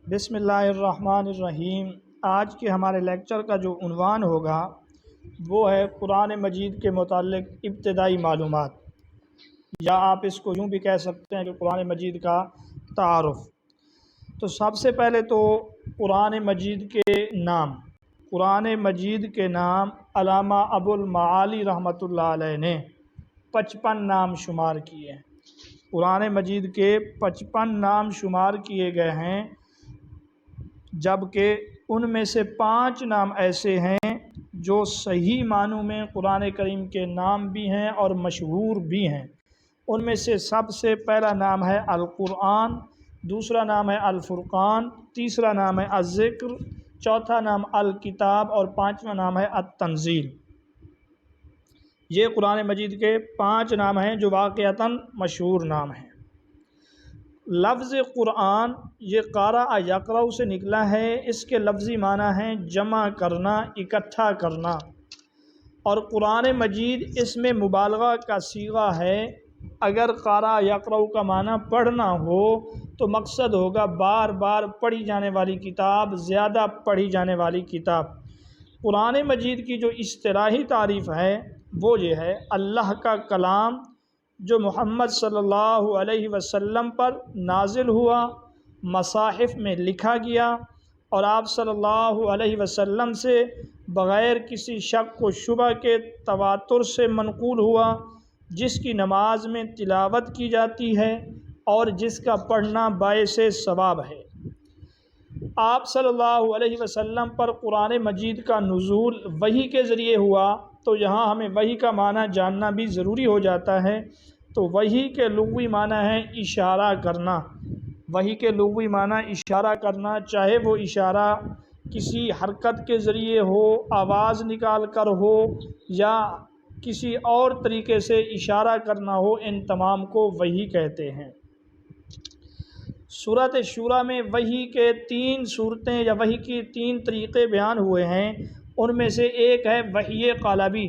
بسم اللہ الرحمن الرحیم۔ آج کے ہمارے لیکچر کا جو عنوان ہوگا وہ ہے قرآن مجید کے متعلق ابتدائی معلومات، یا آپ اس کو یوں بھی کہہ سکتے ہیں کہ قرآن مجید کا تعارف۔ تو سب سے پہلے تو قرآن مجید کے نام علامہ ابو المعالی رحمۃ اللہ علیہ نے 55 نام شمار کیے ہیں۔ قرآن مجید کے 55 نام شمار کیے گئے ہیں، جبکہ ان میں سے 5 نام ایسے ہیں جو صحیح معنوں میں قرآن کریم کے نام بھی ہیں اور مشہور بھی ہیں۔ ان میں سے سب سے پہلا نام ہے القرآن، دوسرا نام ہے الفرقان، تیسرا نام ہے الذکر، چوتھا نام الکتاب اور 5واں نام ہے التنزیل۔ یہ قرآن مجید کے 5 نام ہیں جو واقعتاً مشہور نام ہیں۔ لفظ قرآن یہ قارأ یقرأ سے نکلا ہے۔ اس کے لفظی معنی ہیں جمع کرنا، اکٹھا کرنا، اور قرآن مجید اس میں مبالغہ کا صیغہ ہے۔ اگر قارأ یقرأ کا معنی پڑھنا ہو تو مقصد ہوگا بار بار پڑھی جانے والی کتاب، زیادہ پڑھی جانے والی کتاب۔ قرآن مجید کی جو اصطلاحی تعریف ہے وہ یہ ہے: اللہ کا کلام جو محمد صلی اللہ علیہ وسلم پر نازل ہوا، مصاحف میں لکھا گیا اور آپ صلی اللہ علیہ وسلم سے بغیر کسی شک و شبہ کے تواتر سے منقول ہوا، جس کی نماز میں تلاوت کی جاتی ہے اور جس کا پڑھنا باعث ثواب ہے۔ آپ صلی اللہ علیہ وسلم پر قرآن مجید کا نزول وحی کے ذریعے ہوا، تو یہاں ہمیں وحی کا معنی جاننا بھی ضروری ہو جاتا ہے۔ تو وحی کے لغوی معنی ہے اشارہ کرنا۔ وحی کے لغوی معنی اشارہ کرنا، چاہے وہ اشارہ کسی حرکت کے ذریعے ہو، آواز نکال کر ہو، یا کسی اور طریقے سے اشارہ کرنا ہو، ان تمام کو وحی کہتے ہیں۔ سورۃ شورى میں وحی کے 3 صورتیں یا وحی کی 3 طریقے بیان ہوئے ہیں۔ ان میں سے ایک ہے وحی قلبی۔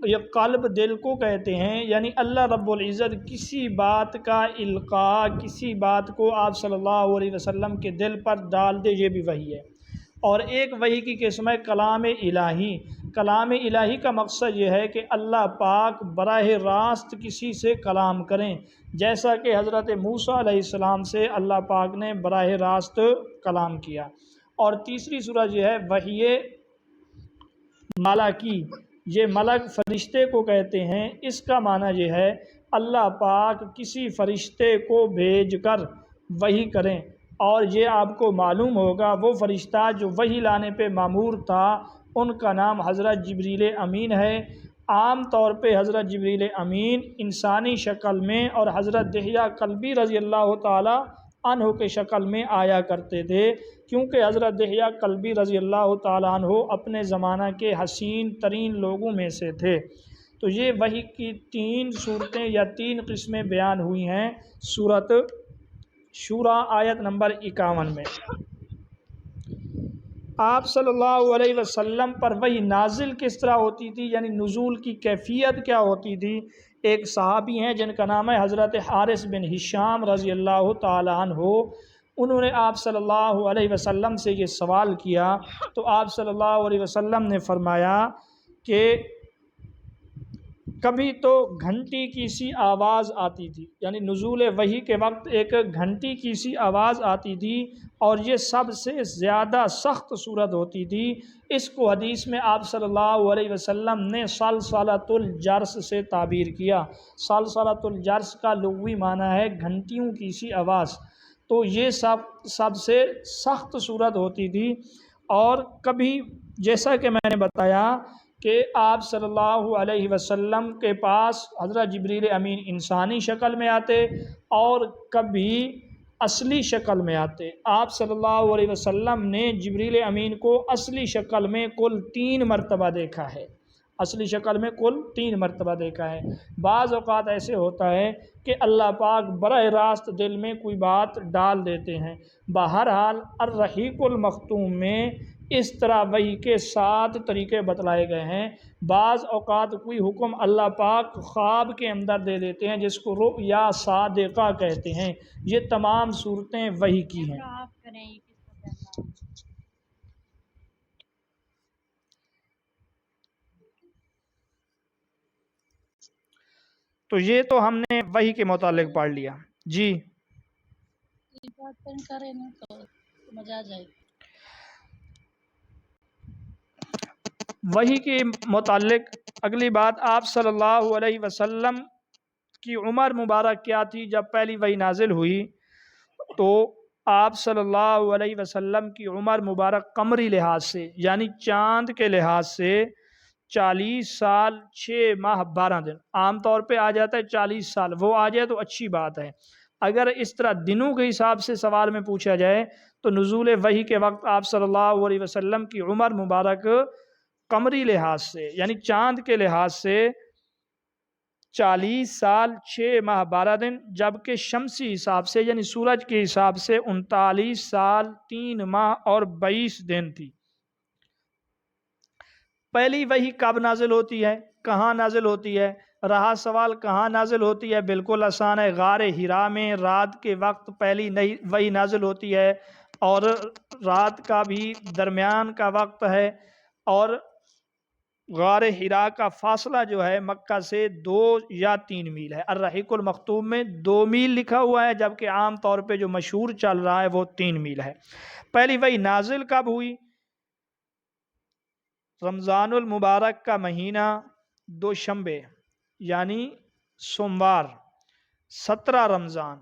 یہ قلب دل کو کہتے ہیں، یعنی اللہ رب العزت کسی بات کا القاء، کسی بات کو آپ صلی اللہ علیہ وسلم کے دل پر ڈال دے، یہ بھی وحی ہے۔ اور ایک وحی کی قسم ہے کلام الہی۔ کلام الہی کا مقصد یہ ہے کہ اللہ پاک براہ راست کسی سے کلام کریں، جیسا کہ حضرت موسیٰ علیہ السلام سے اللہ پاک نے براہ راست کلام کیا۔ اور تیسری صورت یہ ہے وحی ملکی۔ یہ ملک فرشتے کو کہتے ہیں۔ اس کا معنی یہ ہے اللہ پاک کسی فرشتے کو بھیج کر وحی کریں، اور یہ آپ کو معلوم ہوگا وہ فرشتہ جو وحی لانے پہ مامور تھا ان کا نام حضرت جبریل امین ہے۔ عام طور پہ حضرت جبریل امین انسانی شکل میں اور حضرت دحیہ کلبی رضی اللہ تعالی عنہ کے شکل میں آیا کرتے تھے، کیونکہ حضرت دحیہ کلبی رضی اللہ تعالی عنہ اپنے زمانہ کے حسین ترین لوگوں میں سے تھے۔ تو یہ وحی کی 3 صورتیں یا 3 قسمیں بیان ہوئی ہیں سورۃ شورى آیت نمبر 51 میں۔ آپ صلی اللہ علیہ وسلم پر وحی نازل کس طرح ہوتی تھی، یعنی نزول کی کیفیت کیا ہوتی تھی؟ ایک صحابی ہیں جن کا نام ہے حضرت حارث بن ہشام رضی اللہ تعالی عنہ۔ انہوں نے آپ صلی اللہ علیہ وسلم سے یہ سوال کیا، تو آپ صلی اللہ علیہ وسلم نے فرمایا کہ کبھی تو گھنٹی کی سی آواز آتی تھی، یعنی نزول وحی کے وقت ایک گھنٹی کی سی آواز آتی تھی، اور یہ سب سے زیادہ سخت صورت ہوتی تھی۔ اس کو حدیث میں آپ صلی اللہ علیہ وسلم نے سلسلۃ الجرس سے تعبیر کیا۔ سلسلۃ الجرس کا لغوی معنی ہے گھنٹیوں کی سی آواز۔ تو یہ سب سے سخت صورت ہوتی تھی۔ اور کبھی جیسا کہ میں نے بتایا کہ آپ صلی اللہ علیہ وسلم کے پاس حضرت جبریل امین انسانی شکل میں آتے اور کبھی اصلی شکل میں آتے۔ آپ صلی اللہ علیہ وسلم نے جبریل امین کو اصلی شکل میں کل 3 مرتبہ دیکھا ہے۔ اصلی شکل میں کل 3 مرتبہ دیکھا ہے۔ بعض اوقات ایسے ہوتا ہے کہ اللہ پاک براہ راست دل میں کوئی بات ڈال دیتے ہیں۔ بہرحال الرحیق المختوم میں اس طرح وحی کے 7 طریقے بتلائے گئے ہیں۔ بعض اوقات کوئی حکم اللہ پاک خواب کے اندر دے دیتے ہیں، جس کو رؤیا صادقہ کہتے ہیں۔ یہ تمام صورتیں وحی کی ہیں۔ تو یہ تو ہم نے وحی کے متعلق پڑھ لیا جی. کرے نا تو مزہ آ جائے گی. وحی کے متعلق اگلی بات، آپ صلی اللہ علیہ وسلم کی عمر مبارک کیا تھی جب پہلی وحی نازل ہوئی؟ تو آپ صلی اللہ علیہ وسلم کی عمر مبارک قمری لحاظ سے یعنی چاند کے لحاظ سے 40 سال 6 ماہ 12 دن. عام طور پہ آ جاتا ہے 40 سال، وہ آ جائے تو اچھی بات ہے. اگر اس طرح دنوں کے حساب سے سوال میں پوچھا جائے تو نزول وحی کے وقت آپ صلی اللہ علیہ وسلم کی عمر مبارک قمری لحاظ سے یعنی چاند کے لحاظ سے 40 سال 6 ماہ 12 دن، جبکہ شمسی حساب سے یعنی سورج کے حساب سے 39 سال 3 ماہ اور 22 دن تھی. پہلی وحی کب نازل ہوتی ہے، کہاں نازل ہوتی ہے؟ رہا سوال کہاں نازل ہوتی ہے، بالکل آسان ہے، غار حرا میں رات کے وقت پہلی نئی وحی نازل ہوتی ہے، اور رات کا بھی درمیان کا وقت ہے، اور غار حرا کا فاصلہ جو ہے مکہ سے 2 یا 3 میل ہے. الرحیق المختوم میں 2 میل لکھا ہوا ہے، جبکہ عام طور پہ جو مشہور چل رہا ہے وہ 3 میل ہے. پہلی وحی نازل کب ہوئی؟ رمضان المبارک کا مہینہ دوشنبے یعنی سوموار 17 رمضان،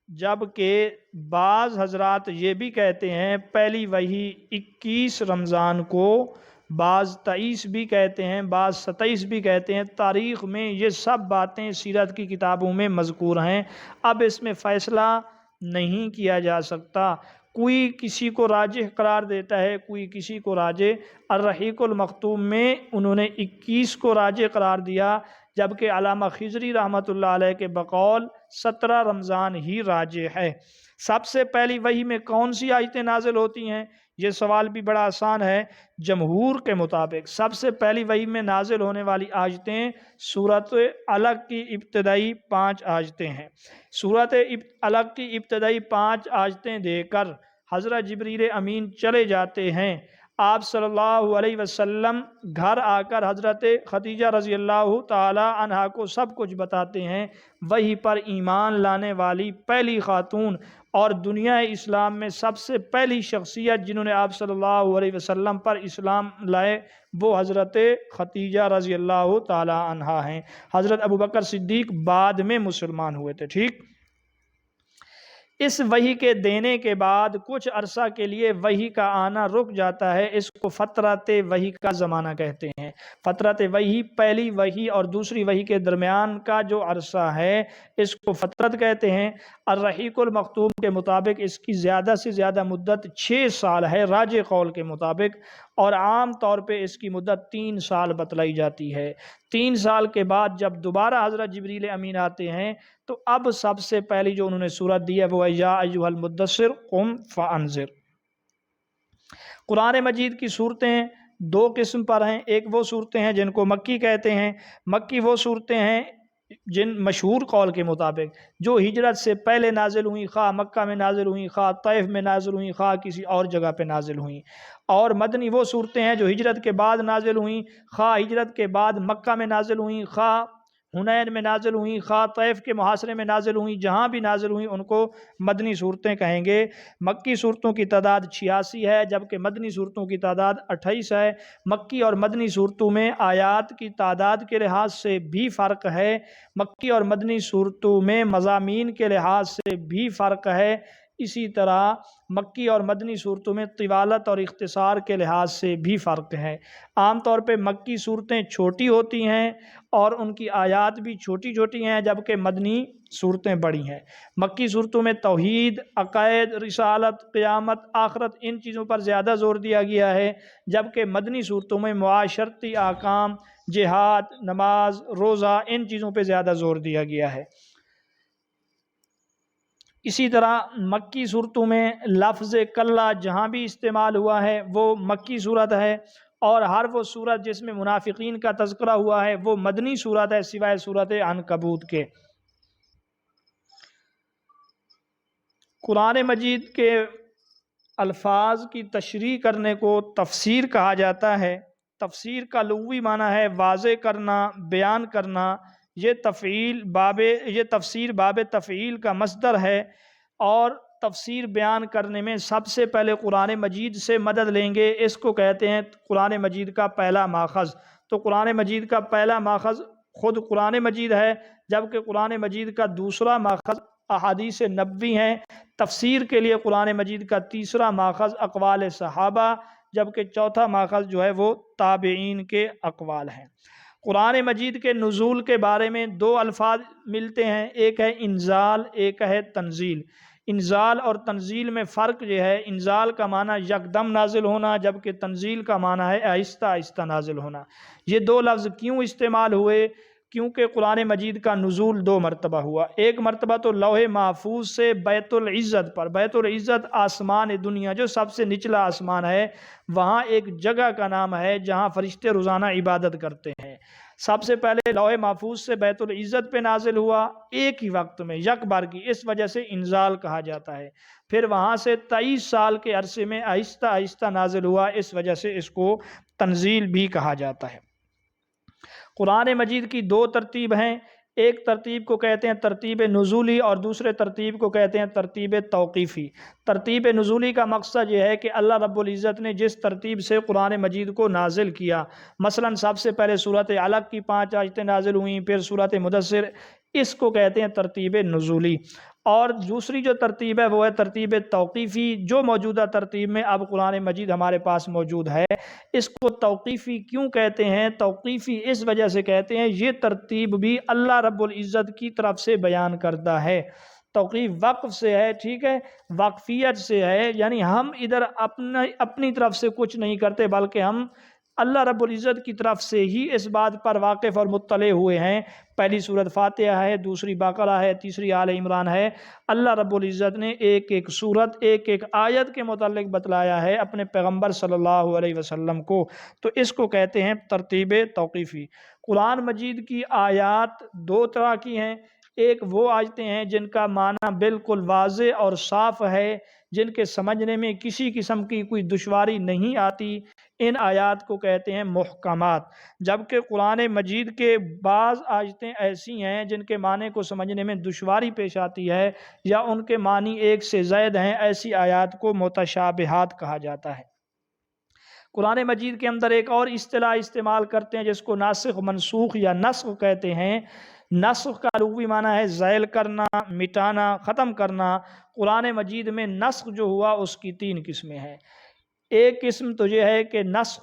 جبکہ بعض حضرات یہ بھی کہتے ہیں پہلی وحی 21 رمضان کو، بعض 23 بھی کہتے ہیں، بعض 27 بھی کہتے ہیں. تاریخ میں یہ سب باتیں سیرت کی کتابوں میں مذکور ہیں. اب اس میں فیصلہ نہیں کیا جا سکتا، کوئی کسی کو راجح قرار دیتا ہے، کوئی کسی کو راجح. الرحیق المختوم میں انہوں نے 21 کو راجح قرار دیا، جبکہ علامہ خضری رحمۃ اللہ علیہ کے بقول 17 رمضان ہی راجح ہے. سب سے پہلی وحی میں کون سی آیتیں نازل ہوتی ہیں؟ یہ سوال بھی بڑا آسان ہے. جمہور کے مطابق سب سے پہلی وحی میں نازل ہونے والی آیتیں سورۃ علق کی ابتدائی 5 آیتیں ہیں. سورۃ علق کی ابتدائی 5 آیتیں دے کر حضرت جبریل امین چلے جاتے ہیں. آپ صلی اللہ علیہ وسلم گھر آ کر حضرت خدیجہ رضی اللہ تعالی عنہا کو سب کچھ بتاتے ہیں. وحی پر ایمان لانے والی پہلی خاتون اور دنیا اسلام میں سب سے پہلی شخصیت جنہوں نے آپ صلی اللہ علیہ وسلم پر اسلام لائے وہ حضرت خدیجہ رضی اللہ تعالی عنہا ہیں. حضرت ابوبکر صدیق بعد میں مسلمان ہوئے تھے. ٹھیک، اس وحی کے دینے کے بعد کچھ عرصہ کے لیے وحی کا آنا رک جاتا ہے. اس کو فترت وحی کا زمانہ کہتے ہیں. فترت وحی پہلی وحی اور دوسری وحی کے درمیان کا جو عرصہ ہے اس کو فترت کہتے ہیں. الرحیق المختوم کے مطابق اس کی زیادہ سے زیادہ مدت 6 سال ہے راجح قول کے مطابق، اور عام طور پہ اس کی مدت 3 سال بتلائی جاتی ہے. 3 سال کے بعد جب دوبارہ حضرت جبریل امین آتے ہیں تو اب سب سے پہلی جو انہوں نے سورت دی ہے وہ یا ایھا المدثر قم فانذر. قرآن مجید کی صورتیں 2 قسم پر ہیں. ایک وہ صورتیں ہیں جن کو مکی کہتے ہیں. مکی وہ صورتیں ہیں جن مشہور قول کے مطابق جو ہجرت سے پہلے نازل ہوئیں، خواہ مکہ میں نازل ہوئیں، خواہ طیف میں نازل ہوئیں، خواہ کسی اور جگہ پہ نازل ہوئیں. اور مدنی وہ صورتیں ہیں جو ہجرت کے بعد نازل ہوئیں، خواہ ہجرت کے بعد مکہ میں نازل ہوئیں، خواہ حنین میں نازل ہوئیں، خواہ طیف کے محاصرے میں نازل ہوئیں، جہاں بھی نازل ہوئیں ان کو مدنی صورتیں کہیں گے. مکی صورتوں کی تعداد 86 ہے، جبکہ مدنی صورتوں کی تعداد 28 ہے. مکی اور مدنی صورتوں میں آیات کی تعداد کے لحاظ سے بھی فرق ہے. مکی اور مدنی صورتوں میں مضامین کے لحاظ سے بھی فرق ہے. اسی طرح مکی اور مدنی صورتوں میں طوالت اور اختصار کے لحاظ سے بھی فرق ہے. عام طور پہ مکی صورتیں چھوٹی ہوتی ہیں اور ان کی آیات بھی چھوٹی چھوٹی ہیں، جبکہ مدنی صورتیں بڑی ہیں. مکی صورتوں میں توحید، عقائد، رسالت، قیامت، آخرت ان چیزوں پر زیادہ زور دیا گیا ہے، جبکہ مدنی صورتوں میں معاشرتی احکام، جہاد، نماز، روزہ ان چیزوں پہ زیادہ زور دیا گیا ہے. اسی طرح مکی صورتوں میں لفظ کلا جہاں بھی استعمال ہوا ہے وہ مکی صورت ہے، اور ہر وہ صورت جس میں منافقین کا تذکرہ ہوا ہے وہ مدنی صورت ہے سوائے صورت عنکبوت کے. قرآن مجید کے الفاظ کی تشریح کرنے کو تفسیر کہا جاتا ہے۔ تفسیر کا لغوی معنی ہے واضح کرنا، بیان کرنا۔ یہ تفسیر باب تفعیل کا مصدر ہے، اور تفسیر بیان کرنے میں سب سے پہلے قرآن مجید سے مدد لیں گے، اس کو کہتے ہیں قرآن مجید کا پہلا ماخذ۔ تو قرآن مجید کا پہلا ماخذ خود قرآن مجید ہے، جبکہ قرآن مجید کا دوسرا ماخذ احادیث نبوی ہیں۔ تفسیر کے لیے قرآن مجید کا تیسرا ماخذ اقوال صحابہ، جبکہ چوتھا ماخذ جو ہے وہ تابعین کے اقوال ہیں۔ قرآن مجید کے نزول کے بارے میں دو الفاظ ملتے ہیں، ایک ہے انزال، ایک ہے تنزیل۔ انزال اور تنزیل میں فرق یہ ہے، انزال کا معنی یکدم نازل ہونا، جبکہ تنزیل کا معنی ہے آہستہ آہستہ نازل ہونا۔ یہ دو لفظ کیوں استعمال ہوئے؟ کیونکہ قرآن مجید کا نزول دو مرتبہ ہوا۔ ایک مرتبہ تو لوح محفوظ سے بیت العزت پر، بیت العزت آسمان دنیا جو سب سے نچلا آسمان ہے، وہاں ایک جگہ کا نام ہے جہاں فرشتے روزانہ عبادت کرتے ہیں۔ سب سے پہلے لوح محفوظ سے بیت العزت پہ نازل ہوا ایک ہی وقت میں، یک بار کی، اس وجہ سے انزال کہا جاتا ہے۔ پھر وہاں سے 23 سال کے عرصے میں آہستہ آہستہ نازل ہوا، اس وجہ سے اس کو تنزیل بھی کہا جاتا ہے۔ قرآن مجید کی دو ترتیب ہیں، ایک ترتیب کو کہتے ہیں ترتیب نزولی، اور دوسرے ترتیب کو کہتے ہیں ترتیب توقیفی۔ ترتیب نزولی کا مقصد یہ ہے کہ اللہ رب العزت نے جس ترتیب سے قرآن مجید کو نازل کیا، مثلا سب سے پہلے سورۃ علق کی 5 آیتیں نازل ہوئیں، پھر سورۃ مدثر، اس کو کہتے ہیں ترتیب نزولی۔ اور دوسری جو ترتیب ہے وہ ہے ترتیب توقیفی، جو موجودہ ترتیب میں اب قرآن مجید ہمارے پاس موجود ہے۔ اس کو توقیفی کیوں کہتے ہیں؟ توقیفی اس وجہ سے کہتے ہیں یہ ترتیب بھی اللہ رب العزت کی طرف سے بیان کردہ ہے۔ توقیف وقف سے ہے، ٹھیک ہے، وقفیت سے ہے، یعنی ہم ادھر اپنی طرف سے کچھ نہیں کرتے، بلکہ ہم اللہ رب العزت کی طرف سے ہی اس بات پر واقف اور مطلع ہوئے ہیں۔ پہلی سورۃ فاتحہ ہے، دوسری بقرہ ہے، تیسری آل عمران ہے۔ اللہ رب العزت نے ایک ایک سورت، ایک ایک آیت کے متعلق بتلایا ہے اپنے پیغمبر صلی اللہ علیہ وسلم کو، تو اس کو کہتے ہیں ترتیب توقیفی۔ قرآن مجید کی آیات دو طرح کی ہیں، ایک وہ آیتیں ہیں جن کا معنی بالکل واضح اور صاف ہے، جن کے سمجھنے میں کسی قسم کی کوئی دشواری نہیں آتی، ان آیات کو کہتے ہیں محکمات۔ جبکہ قرآن مجید کے بعض آیتیں ایسی ہیں جن کے معنی کو سمجھنے میں دشواری پیش آتی ہے، یا ان کے معنی ایک سے زائد ہیں، ایسی آیات کو متشابہات کہا جاتا ہے۔ قرآن مجید کے اندر ایک اور اصطلاح استعمال کرتے ہیں جس کو ناسخ منسوخ یا نسخ کہتے ہیں۔ نسخ کا لغوی معنی ہے زائل کرنا، مٹانا، ختم کرنا۔ قرآن مجید میں نسخ جو ہوا اس کی 3 قسمیں ہیں۔ ایک قسم تو یہ ہے کہ نسخ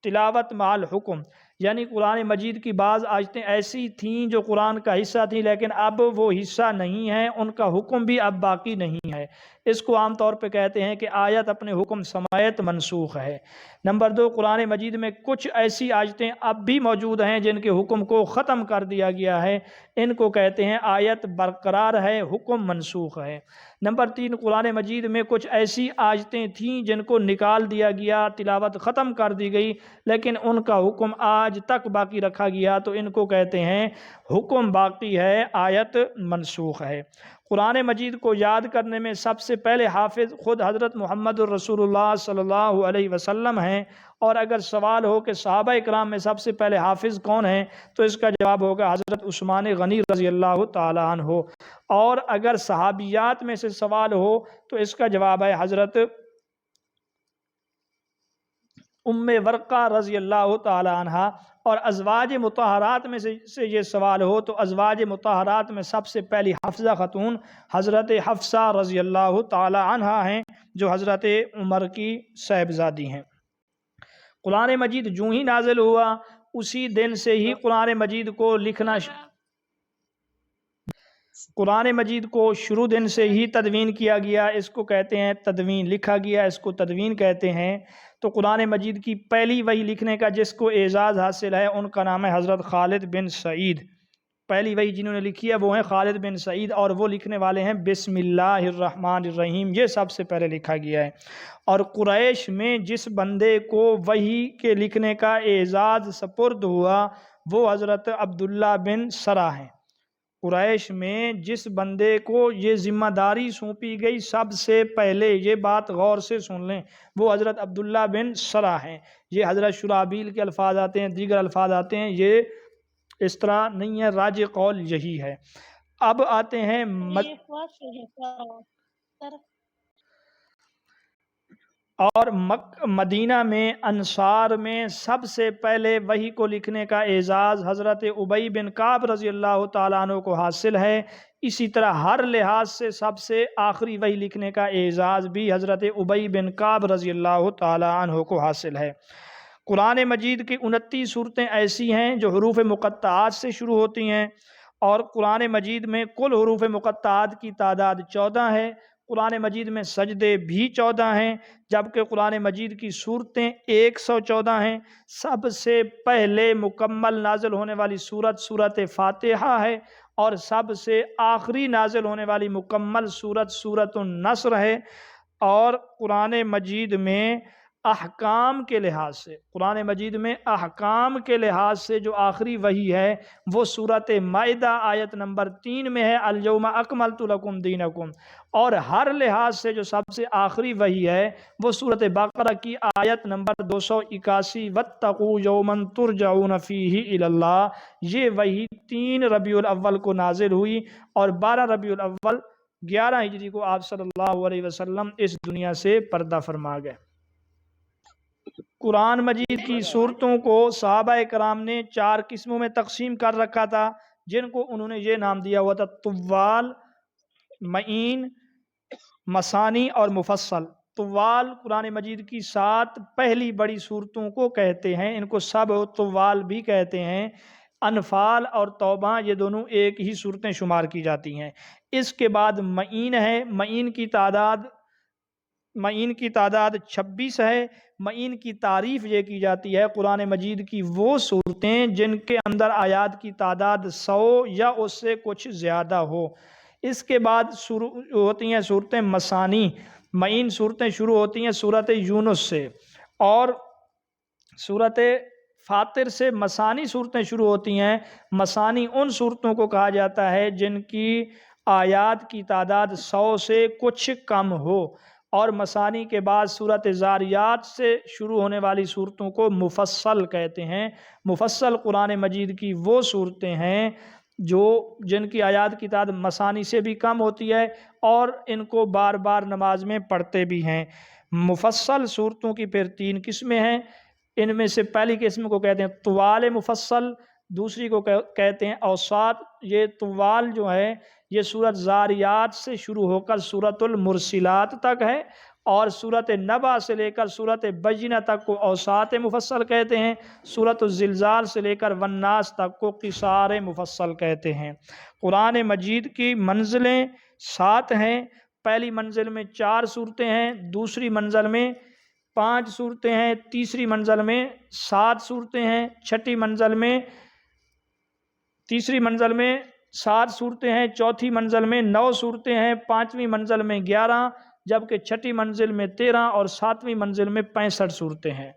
تلاوت مع الحکم، یعنی قرآن مجید کی بعض آیتیں ایسی تھیں جو قرآن کا حصہ تھیں لیکن اب وہ حصہ نہیں ہیں، ان کا حکم بھی اب باقی نہیں ہے، اس کو عام طور پہ کہتے ہیں کہ آیت اپنے حکم سمیت منسوخ ہے۔ نمبر 2، قرآن مجید میں کچھ ایسی آیتیں اب بھی موجود ہیں جن کے حکم کو ختم کر دیا گیا ہے، ان کو کہتے ہیں آیت برقرار ہے، حکم منسوخ ہے۔ نمبر 3، قرآن مجید میں کچھ ایسی آیتیں تھیں جن کو نکال دیا گیا، تلاوت ختم کر دی گئی، لیکن ان کا حکم آج تک باقی رکھا گیا، تو ان کو کہتے ہیں حکم باقی ہے، آیت منسوخ ہے۔ قرآن مجید کو یاد کرنے میں سب سے پہلے حافظ خود حضرت محمد الرسول اللہ صلی اللہ علیہ وسلم ہیں، اور اگر سوال ہو کہ صحابہ اکرام میں سب سے پہلے حافظ کون ہیں تو اس کا جواب ہوگا حضرت عثمان غنی رضی اللہ تعالیٰ عنہ، اور اگر صحابیات میں سے سوال ہو تو اس کا جواب ہے حضرت ام ورقہ رضی اللہ تعالی عنہ، اور ازواج مطہرات میں سے یہ سوال ہو تو ازواج مطہرات میں سب سے پہلی حفصہ خاتون حضرت حفصہ رضی اللہ تعالی عنہ ہیں، جو حضرت عمر کی صاحبزادی ہیں۔ قرآن مجید جو ہی نازل ہوا اسی دن سے ہی قرآن مجید کو قرآن مجید کو شروع دن سے ہی تدوین کیا گیا، اس کو کہتے ہیں تدوین، لکھا گیا، اس کو تدوین کہتے ہیں۔ تو قرآن مجید کی پہلی وحی لکھنے کا جس کو اعزاز حاصل ہے ان کا نام ہے حضرت خالد بن سعید۔ پہلی وحی جنہوں نے لکھی ہے وہ ہیں خالد بن سعید، اور وہ لکھنے والے ہیں بسم اللہ الرحمن الرحیم، یہ سب سے پہلے لکھا گیا ہے۔ اور قریش میں جس بندے کو وحی کے لکھنے کا اعزاز سپرد ہوا وہ حضرت عبداللہ بن سرا ہیں۔ قریش میں جس بندے کو یہ ذمہ داری سونپی گئی سب سے پہلے، یہ بات غور سے سن لیں، وہ حضرت عبداللہ بن سرا ہیں۔ یہ حضرت شرابیل کے الفاظ آتے ہیں، دیگر الفاظ آتے ہیں، یہ اس طرح نہیں ہے، راجح قول یہی ہے۔ اب آتے ہیں اور مدینہ میں انصار میں سب سے پہلے وحی کو لکھنے کا اعزاز حضرت ابی بن کعب رضی اللہ تعالیٰ عنہ کو حاصل ہے۔ اسی طرح ہر لحاظ سے سب سے آخری وحی لکھنے کا اعزاز بھی حضرت ابی بن کعب رضی اللہ تعالیٰ عنہ کو حاصل ہے۔ قرآن مجید کی 29 صورتیں ایسی ہیں جو حروف مقطعات سے شروع ہوتی ہیں، اور قرآن مجید میں کل حروف مقطعات کی تعداد 14 ہے۔ قرآن مجید میں سجدے بھی 14 ہیں، جبکہ قرآن مجید کی صورتیں 114 ہیں۔ سب سے پہلے مکمل نازل ہونے والی سورت فاتحہ ہے، اور سب سے آخری نازل ہونے والی مکمل سورت النصر ہے۔ اور قرآن مجید میں احکام کے لحاظ سے، قرآن مجید میں احکام کے لحاظ سے جو آخری وحی ہے وہ سورت مائدہ آیت نمبر 3 میں ہے، الیوم اکملت لکم دینکم۔ اور ہر لحاظ سے جو سب سے آخری وحی ہے وہ سورت بقرہ کی آیت نمبر 281، واتقوا یوما ترجعون فیہ الی اللہ۔ یہ وحی 3 ربیع الاول کو نازل ہوئی، اور 12 ربیع الاول 11 ہجری کو آپ صلی اللہ علیہ وسلم اس دنیا سے پردہ فرما گئے۔ قرآن مجید کی صورتوں کو صحابہ کرام نے 4 قسموں میں تقسیم کر رکھا تھا، جن کو انہوں نے یہ نام دیا ہوا تھا: طوال، معین، مثانی اور مفصل۔ طوال قرآن مجید کی 7 پہلی بڑی صورتوں کو کہتے ہیں، ان کو سب طوال بھی کہتے ہیں۔ انفال اور توبہ یہ دونوں ایک ہی صورتیں شمار کی جاتی ہیں۔ اس کے بعد معین ہے، معین کی تعداد 26 ہے۔ معین کی تعریف یہ کی جاتی ہے قرآن مجید کی وہ صورتیں جن کے اندر آیات کی تعداد 100 یا اس سے کچھ زیادہ ہو۔ اس کے بعد شروع ہوتی ہیں صورتیں مثانی۔ معین صورتیں شروع ہوتی ہیں سورت یونس سے، اور سورت فاطر سے مثانی صورتیں شروع ہوتی ہیں۔ مثانی ان صورتوں کو کہا جاتا ہے جن کی آیات کی تعداد 100 سے کچھ کم ہو، اور مثانی کے بعد سورت زاریات سے شروع ہونے والی صورتوں کو مفصل کہتے ہیں۔ مفصل قرآن مجید کی وہ صورتیں ہیں جن کی آیات کی تعداد مثانی سے بھی کم ہوتی ہے، اور ان کو بار بار نماز میں پڑھتے بھی ہیں۔ مفصل صورتوں کی پھر 3 قسمیں ہیں۔ ان میں سے پہلی قسم کو کہتے ہیں طوال مفصل، دوسری کو کہتے ہیں اوساط۔ یہ طوال جو ہے یہ سورت زاریات سے شروع ہو کر سورت المرسلات تک ہے، اور سورت نبا سے لے کر سورت بینہ تک کو اوساط مفصل کہتے ہیں۔ سورت الزلزال سے لے کر والناس تک کو قصار مفصل کہتے ہیں۔ قرآن مجید کی منزلیں 7 ہیں۔ پہلی منزل میں 4 صورتیں ہیں، دوسری منزل میں 5 صورتیں ہیں، تیسری منزل میں 7 صورتیں ہیں، تیسری منزل میں 7 صورتیں ہیں، چوتھی منزل میں 9 صورتیں ہیں، 5ویں منزل میں 11، جبکہ چھٹی منزل میں 13 اور 7ویں منزل میں 65 صورتیں ہیں۔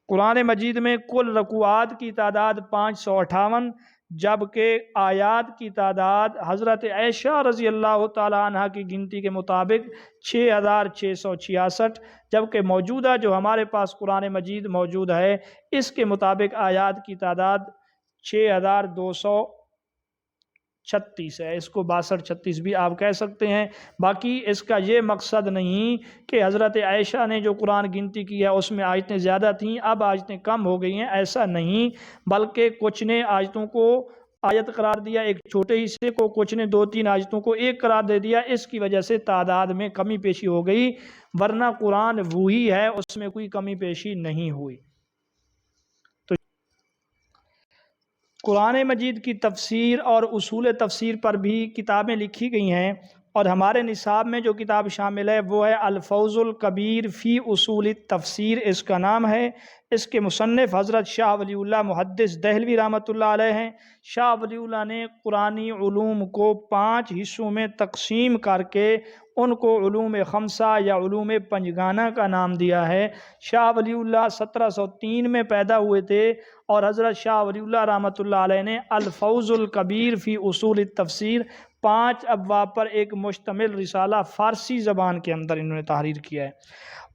قرآن مجید میں کل رکوعات کی تعداد 558، جبکہ آیات کی تعداد حضرت عائشہ رضی اللہ تعالیٰ عنہ کی گنتی کے مطابق 6666، جبکہ موجودہ جو ہمارے پاس قرآن مجید موجود ہے اس کے مطابق آیات کی تعداد 6236 ہے۔ اس کو 6236 بھی آپ کہہ سکتے ہیں۔ باقی اس کا یہ مقصد نہیں کہ حضرت عائشہ نے جو قرآن گنتی کی ہے اس میں آیتیں زیادہ تھیں، اب آیتیں کم ہو گئی ہیں، ایسا نہیں، بلکہ کچھ نے آیتوں کو آیت قرار دیا ایک چھوٹے حصے کو، کچھ نے 2-3 آیتوں کو ایک قرار دے دیا، اس کی وجہ سے تعداد میں کمی پیشی ہو گئی، ورنہ قرآن وہی ہے، اس میں کوئی کمی پیشی نہیں ہوئی۔ قرآن مجید کی تفسیر اور اصول تفسیر پر بھی کتابیں لکھی گئی ہیں۔ اور ہمارے نصاب میں جو کتاب شامل ہے وہ ہے الفوز الکبیر فی اصول التفسیر، اس کا نام ہے۔ اس کے مصنف حضرت شاہ ولی اللہ محدث دہلوی رحمۃ اللہ علیہ ہیں۔ شاہ ولی اللہ نے قرآنی علوم کو 5 حصوں میں تقسیم کر کے ان کو علوم خمسہ یا علوم پنجگانہ کا نام دیا ہے۔ شاہ ولی اللہ 1703 میں پیدا ہوئے تھے اور حضرت شاہ ولی اللہ رحمۃ اللہ علیہ نے الفوز الکبیر فی اصول التفسیر 5 ابواب پر ایک مشتمل رسالہ فارسی زبان کے اندر انہوں نے تحریر کیا ہے۔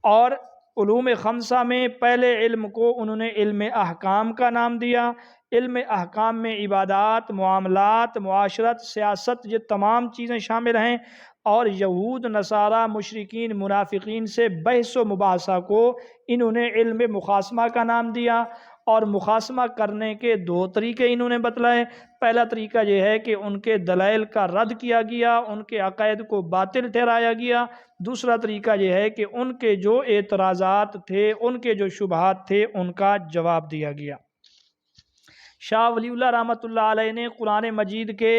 اور علوم خمسہ میں پہلے علم کو انہوں نے علم احکام کا نام دیا۔ علم احکام میں عبادات، معاملات، معاشرت، سیاست، یہ تمام چیزیں شامل ہیں۔ اور یہود، نصارہ، مشرکین، منافقین سے بحث و مباحثہ کو انہوں نے علم مخاصمہ کا نام دیا۔ اور مخاصمہ کرنے کے 2 طریقے انہوں نے بتلائے۔ پہلا طریقہ یہ ہے کہ ان کے دلائل کا رد کیا گیا، ان کے عقائد کو باطل ٹھہرایا گیا۔ دوسرا طریقہ یہ ہے کہ ان کے جو اعتراضات تھے، ان کے جو شبہات تھے، ان کا جواب دیا گیا۔ شاہ ولی اللہ رحمۃ اللہ علیہ نے قرآن مجید کے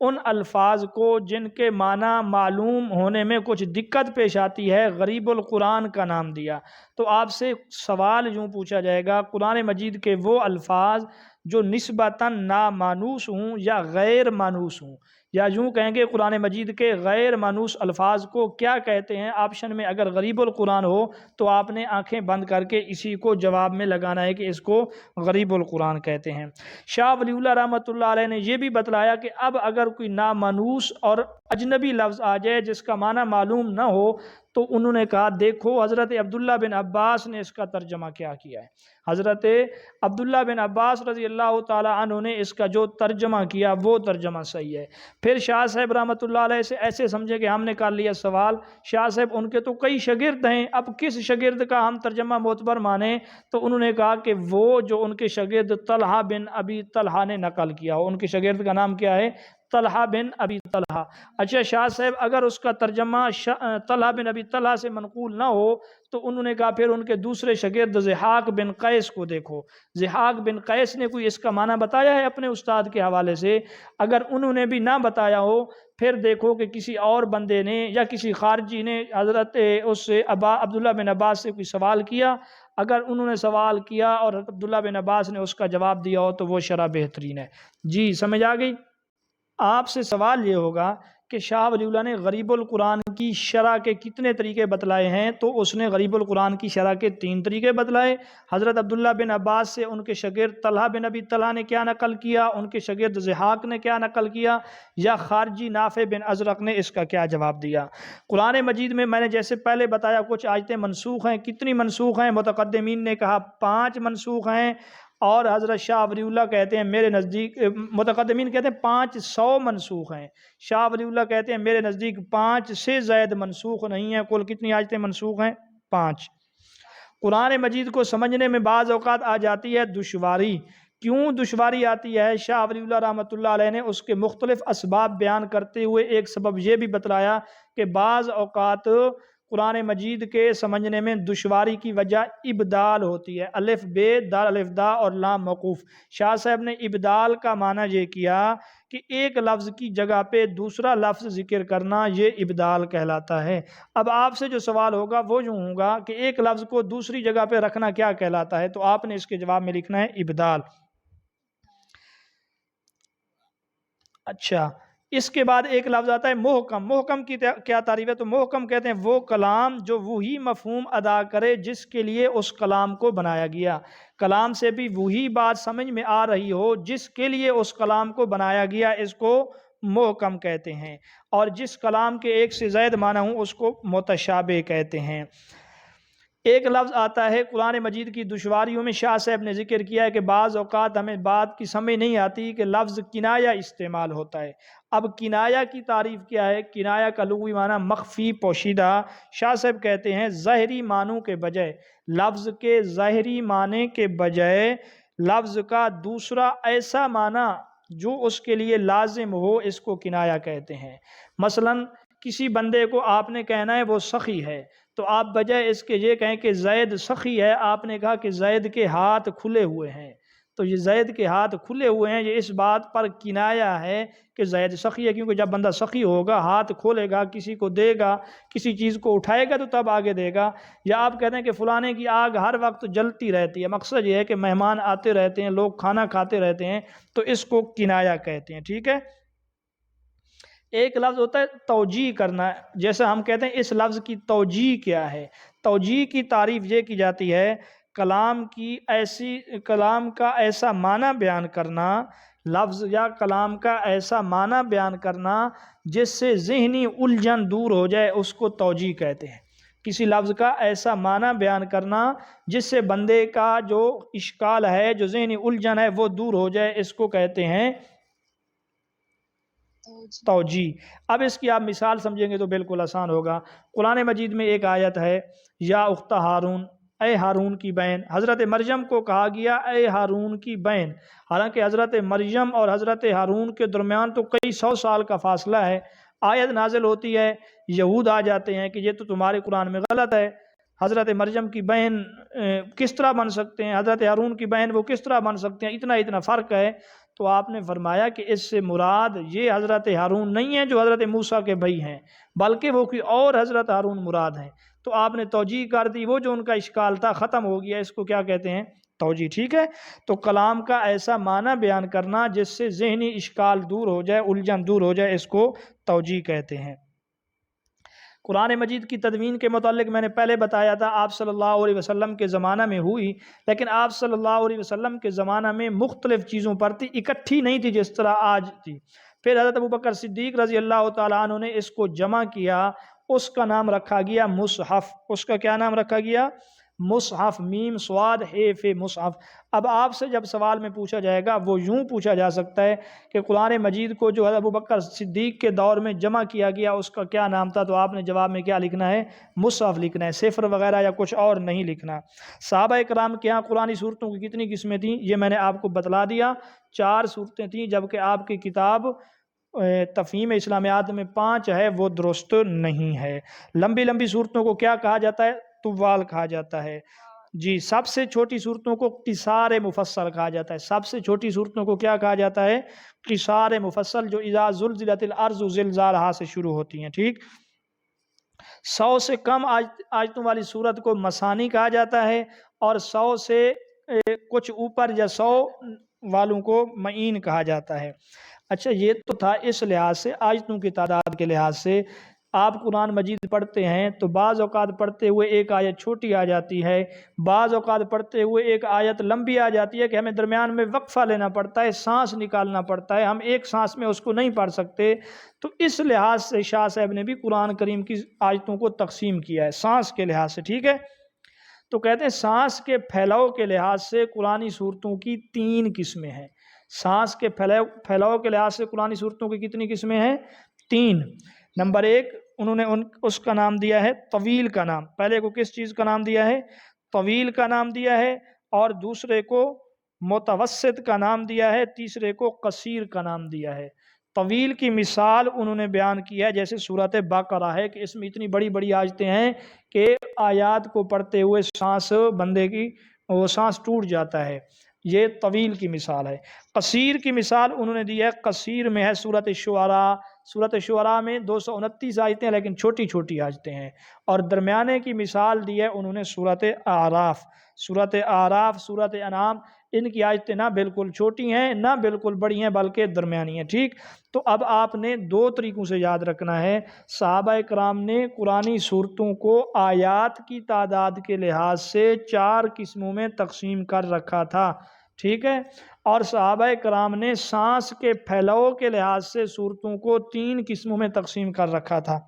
ان الفاظ کو جن کے معنی معلوم ہونے میں کچھ دقت پیش آتی ہے، غریب القرآن کا نام دیا۔ تو آپ سے سوال یوں پوچھا جائے گا، قرآن مجید کے وہ الفاظ جو نسبتاً نامانوس ہوں یا غیر مانوس ہوں، یا یوں کہیں گے قرآن مجید کے غیر مانوس الفاظ کو کیا کہتے ہیں؟ آپشن میں اگر غریب القرآن ہو تو آپ نے آنکھیں بند کر کے اسی کو جواب میں لگانا ہے کہ اس کو غریب القرآن کہتے ہیں۔ شاہ ولی اللہ رحمۃ اللہ علیہ نے یہ بھی بتلایا کہ اب اگر کوئی نامانوس اور اجنبی لفظ آ جائے جس کا معنی معلوم نہ ہو تو انہوں نے کہا دیکھو حضرت عبداللہ بن عباس نے اس کا ترجمہ کیا کیا ہے۔ حضرت عبداللہ بن عباس رضی اللہ تعالی عنہ نے اس کا جو ترجمہ کیا وہ ترجمہ صحیح ہے۔ پھر شاہ صاحب رحمۃ اللہ علیہ سے ایسے سمجھے کہ ہم نے کر لیا سوال، شاہ صاحب ان کے تو کئی شاگرد ہیں، اب کس شاگرد کا ہم ترجمہ معتبر مانیں؟ تو انہوں نے کہا کہ وہ جو ان کے شاگرد طلحہ بن ابی طلحہ نے نقل کیا ہو۔ ان کے شاگرد کا نام کیا ہے؟ طلحہ بن ابی طلحہ۔ اچھا شاہ صاحب اگر اس کا ترجمہ طلحہ بن ابی طلحہ سے منقول نہ ہو تو انہوں نے کہا پھر ان کے دوسرے شاگرد ضحاک بن قیس کو دیکھو۔ ضحاک بن قیس نے کوئی اس کا معنی بتایا ہے اپنے استاد کے حوالے سے؟ اگر انہوں نے بھی نہ بتایا ہو پھر دیکھو کہ کسی اور بندے نے یا کسی خارجی نے حضرت اس سے عبداللہ بن عباس سے کوئی سوال کیا، اگر انہوں نے سوال کیا اور عبداللہ بن عباس نے اس کا جواب دیا ہو تو وہ شرح بہترین ہے۔ جی سمجھ آ گئی؟ آپ سے سوال یہ ہوگا کہ شاہ ولی اللہ نے غریب القرآن کی شرح کے کتنے طریقے بتلائے ہیں؟ تو اس نے غریب القرآن کی شرح کے 3 طریقے بتلائے۔ حضرت عبداللہ بن عباس سے ان کے شاگرد طلحہ بن ابی طلحہ نے کیا نقل کیا، ان کے شاگرد ضحاک نے کیا نقل کیا، یا خارجی نافع بن ازرق نے اس کا کیا جواب دیا۔ قرآن مجید میں نے جیسے پہلے بتایا کچھ آیتیں منسوخ ہیں۔ کتنی منسوخ ہیں؟ متقدمین نے کہا 5 منسوخ ہیں، اور حضرت شاہ ولی اللہ کہتے ہیں میرے نزدیک، متقدمین کہتے ہیں 500 منسوخ ہیں، شاہ ولی اللہ کہتے ہیں میرے نزدیک 5 سے زائد منسوخ نہیں ہیں۔ کل کتنی آیتیں منسوخ ہیں؟ 5۔ قرآن مجید کو سمجھنے میں بعض اوقات آ جاتی ہے دشواری۔ کیوں دشواری آتی ہے؟ شاہ ولی اللہ رحمۃ اللہ علیہ نے اس کے مختلف اسباب بیان کرتے ہوئے ایک سبب یہ بھی بتلایا کہ بعض اوقات قرآن مجید کے سمجھنے میں دشواری کی وجہ ابدال ہوتی ہے، الف بے دال الف دا اور لام موقوف۔ شاہ صاحب نے ابدال کا معنی یہ کیا کہ ایک لفظ کی جگہ پہ دوسرا لفظ ذکر کرنا، یہ ابدال کہلاتا ہے۔ اب آپ سے جو سوال ہوگا وہ یوں ہوگا کہ ایک لفظ کو دوسری جگہ پہ رکھنا کیا کہلاتا ہے؟ تو آپ نے اس کے جواب میں لکھنا ہے ابدال۔ اچھا اس کے بعد ایک لفظ آتا ہے محکم۔ محکم کی کیا تعریف ہے؟ تو محکم کہتے ہیں وہ کلام جو وہی مفہوم ادا کرے جس کے لیے اس کلام کو بنایا گیا۔ کلام سے بھی وہی بات سمجھ میں آ رہی ہو جس کے لیے اس کلام کو بنایا گیا، اس کو محکم کہتے ہیں۔ اور جس کلام کے ایک سے زائد معنی ہوں اس کو متشابہ کہتے ہیں۔ ایک لفظ آتا ہے قرآن مجید کی دشواریوں میں، شاہ صاحب نے ذکر کیا ہے کہ بعض اوقات ہمیں بات کی سمجھ نہیں آتی کہ لفظ کنایہ استعمال ہوتا ہے۔ اب کنایہ کی تعریف کیا ہے؟ کنایہ کا لغوی معنی مخفی، پوشیدہ۔ شاہ صاحب کہتے ہیں ظاہری معنوں کے بجائے، لفظ کے ظاہری معنی کے بجائے لفظ کا دوسرا ایسا معنی جو اس کے لیے لازم ہو، اس کو کنایہ کہتے ہیں۔ مثلا کسی بندے کو آپ نے کہنا ہے وہ سخی ہے، تو آپ بجائے اس کے یہ کہیں کہ زید سخی ہے، آپ نے کہا کہ زید کے ہاتھ کھلے ہوئے ہیں، تو یہ زید کے ہاتھ کھلے ہوئے ہیں، یہ اس بات پر کنایا ہے کہ زید سخی ہے، کیونکہ جب بندہ سخی ہوگا ہاتھ کھولے گا، کسی کو دے گا، کسی چیز کو اٹھائے گا تو تب آگے دے گا۔ یا آپ کہتے ہیں کہ فلانے کی آگ ہر وقت جلتی رہتی ہے، مقصد یہ ہے کہ مہمان آتے رہتے ہیں، لوگ کھانا کھاتے رہتے ہیں، تو اس کو کنایا کہتے ہیں، ٹھیک ہے۔ ایک لفظ ہوتا ہے توجیہ کرنا، جیسا ہم کہتے ہیں اس لفظ کی توجیہ کیا ہے۔ توجیہ کی تعریف یہ کی جاتی ہے کلام کا ایسا معنی بیان کرنا، لفظ یا کلام کا ایسا معنی بیان کرنا جس سے ذہنی الجھن دور ہو جائے، اس کو توجیہ کہتے ہیں۔ کسی لفظ کا ایسا معنی بیان کرنا جس سے بندے کا جو اشکال ہے، جو ذہنی الجھن ہے، وہ دور ہو جائے، اس کو کہتے ہیں توجیہ۔ اب اس کی آپ مثال سمجھیں گے تو بالکل آسان ہوگا۔ قرآن مجید میں ایک آیت ہے، یا اخت ہارون، اے ہارون کی بہن۔ حضرت مریم کو کہا گیا اے ہارون کی بہن، حالانکہ حضرت مریم اور حضرت ہارون کے درمیان تو کئی 100 سال کا فاصلہ ہے۔ آیت نازل ہوتی ہے، یہود آ جاتے ہیں کہ یہ تو تمہارے قرآن میں غلط ہے، حضرت مریم کی بہن کس طرح بن سکتے ہیں، حضرت ہارون کی بہن وہ کس طرح بن سکتے ہیں، اتنا فرق ہے۔ تو آپ نے فرمایا کہ اس سے مراد یہ حضرت ہارون نہیں ہے جو حضرت موسیٰ کے بھائی ہیں، بلکہ وہ کوئی اور حضرت ہارون مراد ہیں۔ تو آپ نے توجیہ کر دی، وہ جو ان کا اشکال تھا ختم ہو گیا، اس کو کیا کہتے ہیں؟ توجیہ، ٹھیک ہے۔ تو کلام کا ایسا معنی بیان کرنا جس سے ذہنی اشکال دور ہو جائے، الجھن دور ہو جائے، اس کو توجیہ کہتے ہیں۔ قرآن مجید کی تدوین کے متعلق میں نے پہلے بتایا تھا، آپ صلی اللہ علیہ وسلم کے زمانہ میں ہوئی، لیکن آپ صلی اللہ علیہ وسلم کے زمانہ میں مختلف چیزوں پر تھی، اکٹھی نہیں تھی جس طرح آج تھی۔ پھر حضرت ابوبکر صدیق رضی اللہ تعالیٰ عنہ نے اس کو جمع کیا، اس کا نام رکھا گیا مصحف۔ اس کا کیا نام رکھا گیا؟ مصحف، میم صاد ح ف مصحف۔ اب آپ سے جب سوال میں پوچھا جائے گا وہ یوں پوچھا جا سکتا ہے کہ قرآن مجید کو جو حضرت ابوبکر صدیق کے دور میں جمع کیا گیا اس کا کیا نام تھا؟ تو آپ نے جواب میں کیا لکھنا ہے؟ مصحف لکھنا ہے، صفر وغیرہ یا کچھ اور نہیں لکھنا۔ صحابہ کرام کے ہاں قرآنی صورتوں کی کتنی قسمیں تھیں یہ میں نے آپ کو بتلا دیا، 4 صورتیں تھیں، جبکہ آپ کی کتاب تفہیم اسلامیات میں 5 ہے، وہ درست نہیں ہے۔ لمبی لمبی صورتوں کو کیا کہا جاتا ہے؟ طوال کہا جاتا ہے جی۔ سب سے چھوٹی صورتوں کو قصار مفصل کہا جاتا ہے۔ سب سے چھوٹی صورتوں کو کیا کہا جاتا ہے؟ قصار مفصل، جو اذا زلزلت الارض زلزالہا سے شروع ہوتی ہیں، ٹھیک۔ 100 سے کم آیتوں والی صورت کو مثانی کہا جاتا ہے، اور 100 سے کچھ اوپر یا 100 والوں کو معین کہا جاتا ہے۔ اچھا، یہ تو تھا اس لحاظ سے، آیتوں کی تعداد کے لحاظ سے۔ آپ قرآن مجید پڑھتے ہیں تو بعض اوقات پڑھتے ہوئے ایک آیت چھوٹی آ جاتی ہے، بعض اوقات پڑھتے ہوئے ایک آیت لمبی آ جاتی ہے کہ ہمیں درمیان میں وقفہ لینا پڑتا ہے، سانس نکالنا پڑتا ہے، ہم ایک سانس میں اس کو نہیں پڑھ سکتے۔ تو اس لحاظ سے شاہ صاحب نے بھی قرآن کریم کی آیتوں کو تقسیم کیا ہے سانس کے لحاظ سے، ٹھیک ہے۔ تو کہتے ہیں سانس کے پھیلاؤ کے لحاظ سے قرآنی صورتوں کی 3 قسمیں ہیں۔ سانس کے پھیلاؤ کے لحاظ سے قرآنی صورتوں کی کتنی قسمیں ہیں؟ 3۔ نمبر 1، انہوں نے اس کا نام دیا ہے طویل کا نام۔ پہلے کو کس چیز کا نام دیا ہے؟ طویل کا نام دیا ہے، اور دوسرے کو متوسط کا نام دیا ہے، تیسرے کو قصیر کا نام دیا ہے۔ طویل کی مثال انہوں نے بیان کی ہے، جیسے سورۃ بقرہ ہے کہ اس میں اتنی بڑی بڑی آیتیں ہیں کہ آیات کو پڑھتے ہوئے سانس بندے کی وہ سانس ٹوٹ جاتا ہے، یہ طویل کی مثال ہے۔ قصیر کی مثال انہوں نے دی ہے، قصیر میں ہے سورۃ شعراء۔ سورۃ شعراء میں 229 آیتیں لیکن چھوٹی چھوٹی آیتیں ہیں، اور درمیانے کی مثال دی ہے انہوں نے سورۃ اعراف۔ سورۃ اعراف، سورۃ انعام، ان کی آیتیں نہ بالکل چھوٹی ہیں نہ بالکل بڑی ہیں بلکہ درمیانی ہیں، ٹھیک۔ تو اب آپ نے 2 طریقوں سے یاد رکھنا ہے، صحابہ کرام نے قرآنی صورتوں کو آیات کی تعداد کے لحاظ سے 4 قسموں میں تقسیم کر رکھا تھا، ٹھیک ہے، اور صحابہ کرام نے سانس کے پھیلاؤ کے لحاظ سے صورتوں کو 3 قسموں میں تقسیم کر رکھا تھا۔